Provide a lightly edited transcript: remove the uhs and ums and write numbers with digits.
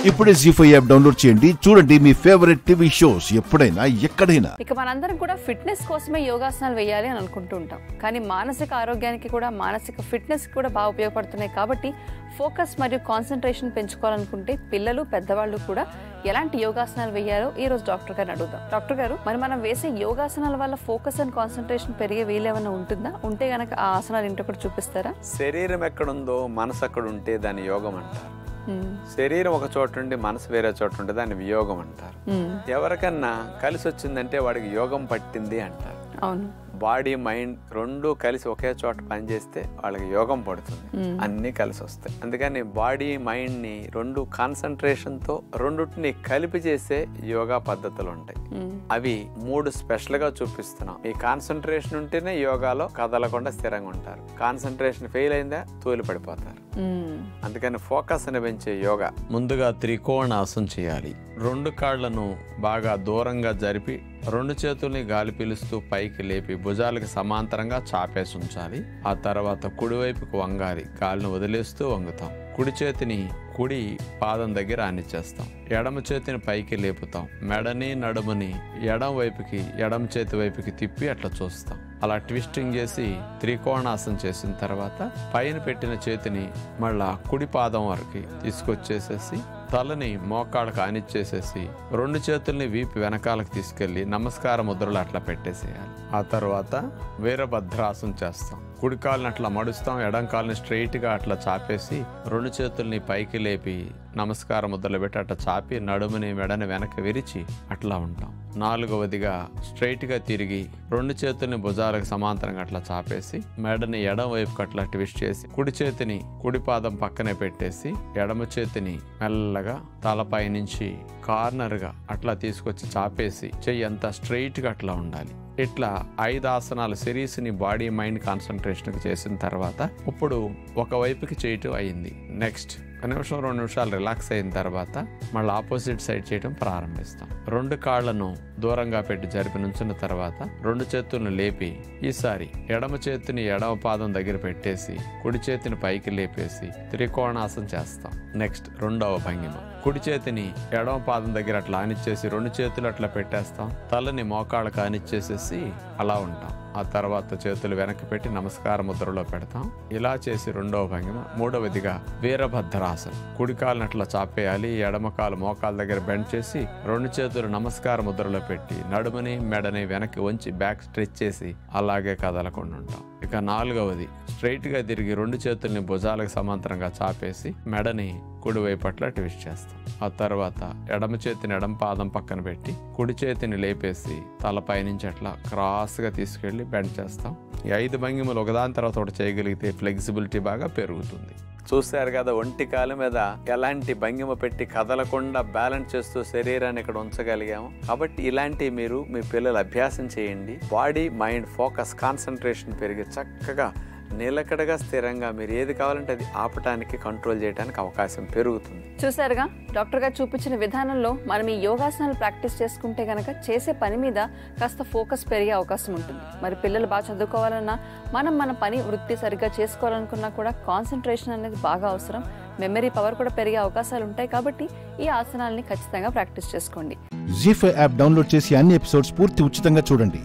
ఇప్పుడే జీ5 app download చేయండి. చూడండి మీ ఫేవరెట్ టీవీ షోస్ ఎప్పుడైనా ఎక్కడైనా. ఇక మనందరం కూడా ఫిట్నెస్ కోసమే యోగాసనాలు వేయాలి అని అనుకుంటూ ఉంటాం. కానీ మానసిక ఆరోగ్యానికి కూడా మానసిక ఫిట్నెస్ కూడా బాగా ఉపయోగపడుతున్నాయి. కాబట్టి ఫోకస్ మరియు కాన్సన్ట్రేషన్ పెంచుకోవాలనుకుంటే పిల్లలు పెద్దవాళ్ళు కూడా ఎలాంటి యోగాసనాలు వేయాలో ఈ రోజు డాక్టర్ గారిని అడుగుదాం. డాక్టర్ గారు, మరి మనం వేసే యోగాసనాల వల్ల ఫోకస్ అండ్ కాన్సన్ట్రేషన్ పెరిగే వీలేమన్నా ఉంటుందా? ఉంటే గనక ఆ ఆసనాలు ఏంటో కూడా చూపిస్తారా? శరీరం ఎక్కడుందో మనసు అక్కడ ఉంటే దాన్ని యోగం అంటారు. శరీరం ఒక చోట ఉండి మనసు వేరే చోట ఉంటే దాన్ని వియోగం అంటారు. ఎవరికన్నా కలిసి వచ్చిందంటే వాడికి యోగం పట్టింది అంటారు. అవును, బాడీ మైండ్ రెండు కలిసి ఒకే చోట పనిచేస్తే వాళ్ళకి యోగం పడుతుంది, అన్ని కలిసి వస్తాయి. అందుకని బాడీ మైండ్ ని రెండు కాన్సన్ట్రేషన్ తో రెండుటిని కలిపి చేసే యోగా పద్ధతులు ఉంటాయి. అవి 3 స్పెషల్ గా చూపిస్తున్నాం. ఈ కాన్సన్ట్రేషన్ ఉంటేనే యోగాలో కదలకుండా స్థిరంగా ఉంటారు. కాన్సన్ట్రేషన్ ఫెయిల్ అయిందా తూలి పడిపోతారు. అందుకని ఫోకస్ అని పెంచే యోగా ముందుగా త్రికోణాసనం చేయాలి. 2 కాళ్లను బాగా దూరంగా జరిపి 2 చేతుల్ని గాలి పీలుస్తూ పైకి లేపి భుజాలకు సమాంతరంగా చాపేసి ఉంచాలి. ఆ తర్వాత కుడివైపుకు వంగాలి. గాలిని వదిలేస్తూ వంగుతాం. కుడి చేతిని కుడి పాదం దగ్గర ఆనిచ్చేస్తాం. ఎడమ చేతిని పైకి లేపుతాం. మెడని నడుముని ఎడమ చేతి వైపుకి తిప్పి అట్లా చూస్తాం. అలా ట్విస్టింగ్ చేసి త్రికోణాసనం చేసిన తర్వాత పైన పెట్టిన చేతిని మళ్ళా కుడి పాదం వరకు తీసుకొచ్చేసేసి తలని మోకాళ్ళకు ఆనిచ్చేసేసి 2 చేతుల్ని వీపి వెనకాలకు తీసుకెళ్లి నమస్కార ముద్రలు అట్లా పెట్టేసేయాలి. ఆ తర్వాత వీరభద్రాసనం చేస్తాం. కుడి కాలుని అట్లా మడుస్తాం. ఎడం కాలుని స్ట్రైట్ గా అట్లా చాపేసి 2 చేతుల్ని పైకి లేపి నమస్కార ముద్రలు పెట్టి అట్లా చాపి నడుముని మెడని వెనక విరిచి అట్లా ఉంటాం. 4వదిగా స్ట్రైట్ గా తిరిగి 2 చేతుల్ని భుజాలకు సమాంతరంగా అట్లా చాపేసి మెడని ఎడం వైపుకి అట్లా ట్విస్ట్ చేసి కుడి చేతిని కుడి పాదం పక్కనే పెట్టేసి ఎడమ చేతిని మెల్లగా తలపై నుంచి కార్నర్ గా అట్లా తీసుకొచ్చి చాపేసి చెయ్యి అంతా స్ట్రైట్ గా అట్లా ఉండాలి. ఇట్లా 5 ఆసనాలు సిరీస్ ని బాడీ మైండ్ కాన్సన్ట్రేషన్ చేసిన తర్వాత ఇప్పుడు ఒకవైపుకి చేయటం అయింది. నెక్స్ట్ 1 నిమిషం 2 నిమిషాలు రిలాక్స్ అయిన తర్వాత మళ్ళీ ఆపోజిట్ సైడ్ చేయడం ప్రారంభిస్తాం. 2 కాళ్లను దూరంగా పెట్టి జరిపి నుంచిన తర్వాత 2 చేతులను లేపి ఈసారి ఎడమ చేతిని ఎడమ పాదం దగ్గర పెట్టేసి కుడి చేతిని పైకి లేపేసి త్రికోణాసనం చేస్తాం. నెక్స్ట్ 2వ భంగిమ. కుడి చేతిని ఎడమ పాదం దగ్గర అట్లా ఆనిచ్చేసి 2 చేతులు అట్లా పెట్టేస్తాం. తలని మోకాళ్ళకు ఆనిచ్చేసేసి అలా ఉంటాం. ఆ తర్వాత చేతులు వెనక్కి పెట్టి నమస్కార ముద్రలో పెడతాం. ఇలా చేసి 2వ భంగిమ. 3వదిగా వీరభద్రాసనం. కుడి కాలుని అట్లా చాపేయాలి. ఎడమ కాలు మోకాల దగ్గర బెండ్ చేసి 2 చేతులు నమస్కార ముద్రలో పెట్టి నడుముని మెడని వెనక్కి వంచి బ్యాక్ స్ట్రెచ్ చేసి అలాగే కదలకుండా ఉంటాం. ఇక 4వది స్ట్రైట్ గా తిరిగి 2 చేతుల్ని భుజాలకు సమాంతరంగా చాపేసి మెడని కుడివైపు అట్లా ట్విస్ట్ చేస్తాం. ఆ తర్వాత ఎడమ చేతిని ఎడమ పాదం పక్కన పెట్టి కుడి చేతిని లేపేసి తలపై నుంచి అట్లా క్రాస్ గా తీసుకెళ్లి బెండ్ చేస్తాం. ఈ 5 భంగిమలు ఒకదాని తర్వాత ఒకటి చేయగలిగితే ఫ్లెక్సిబిలిటీ బాగా పెరుగుతుంది. చూశారు కదా, ఒంటి కాలు మీద ఎలాంటి భంగిమ పెట్టి కదలకుండా బ్యాలెన్స్ చేస్తూ శరీరాన్ని ఇక్కడ ఉంచగలిగాము. కాబట్టి ఇలాంటి మీరు మీ పిల్లలు అభ్యాసం చేయండి. బాడీ మైండ్ ఫోకస్ కాన్సన్ట్రేషన్ పెరిగి చక్కగా నిలకడగా స్థిరంగా మీరు ఏది కావాలంటే అది ఆపటానికి కంట్రోల్ చేయడానికి అవకాశం పెరుగుతుంది. చూసారుగా, డాక్టర్ గారు చూపించిన విధానంలో మనం ఈ యోగాసనాలు ప్రాక్టీస్ చేసుకుంటే గనక చేసే పని మీద కాస్త ఫోకస్ పెరిగే అవకాశం ఉంటుంది. మరి పిల్లలు బాగా చదువుకోవాలన్నా మన పని వృత్తి సరిగ్గా చేసుకోవాలనుకున్నా కూడా కాన్సన్ట్రేషన్ అనేది బాగా అవసరం. మెమరీ పవర్ కూడా పెరిగే అవకాశాలు ఉంటాయి. కాబట్టి ఈ ఆసనాలని ఖచ్చితంగా ప్రాక్టీస్ చేసుకోండి. జీ5 యాప్ డౌన్లోడ్ చేసి అన్ని ఎపిసోడ్స్ పూర్తి ఉచితంగా చూడండి.